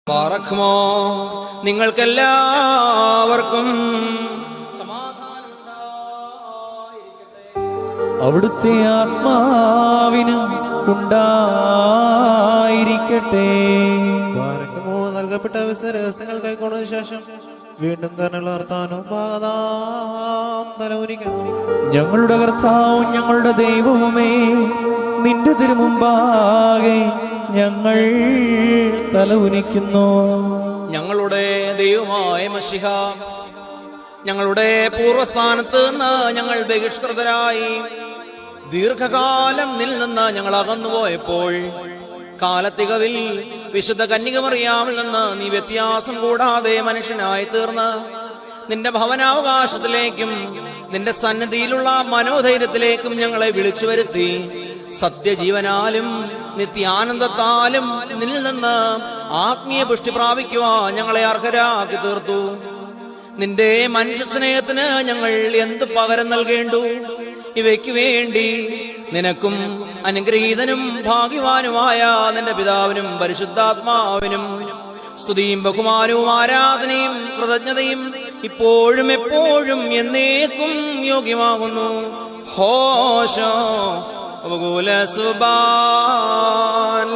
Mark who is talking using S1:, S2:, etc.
S1: പാറക്കുമോ നിങ്ങൾക്കെല്ലാവർക്കും
S2: അവിടുത്തെ ആത്മാവിനും ഉണ്ടായിരിക്കട്ടെ.
S3: പാറക്കുമോ നൽകപ്പെട്ട രഹസ്യങ്ങൾ കൈക്കൊണ്ടതിനു ശേഷം വീണ്ടും കർത്താനും തലമുരിക്കണം.
S2: ഞങ്ങളുടെ കർത്താവും ഞങ്ങളുടെ ദൈവവുമേ, നിന്റെ തിരുമുമ്പാകെ ഞങ്ങൾ തല ഉനിക്കുന്നു.
S1: ഞങ്ങളുടെ ദൈവമായ മശിഹ, ഞങ്ങളുടെ പൂർവസ്ഥാനത്ത് നിന്ന് ഞങ്ങൾ ബഹിഷ്കൃതരായി ദീർഘകാലം നിന്ന് ഞങ്ങൾ അകന്നുപോയപ്പോൾ കാലത്തികവിൽ വിശുദ്ധ കന്യകമറിയാമിൽ നിന്ന് നീ വ്യത്യാസം കൂടാതെ മനുഷ്യനായി തീർന്ന് നിന്റെ ഭവനാവകാശത്തിലേക്കും നിന്റെ സന്നിധിയിലുള്ള മനോധൈര്യത്തിലേക്കും ഞങ്ങളെ വിളിച്ചു വരുത്തി സത്യജീവനാലും നിത്യാനന്ദത്താലും നിന്നിൽ നിന്ന് ആത്മീയ പുഷ്ടി പ്രാപിക്കുവാൻ ഞങ്ങളെ അർഹരാക്കി തീർത്തു. നിന്റെ മനുഷ്യ സ്നേഹത്തിന് ഞങ്ങൾ എന്ത് പകരം നൽകേണ്ടു? ഇവയ്ക്ക് വേണ്ടി നിനക്കും അനുഗ്രഹീതനും ഭാഗ്യവാനുമായ നിന്റെ പിതാവിനും പരിശുദ്ധാത്മാവിനും സ്തുതിയും ബഹുമാനവും ആരാധനയും കൃതജ്ഞതയും ഇപ്പോഴും എപ്പോഴും എന്നേക്കും യോഗ്യമാകുന്നു. ഹോശോ സുബാന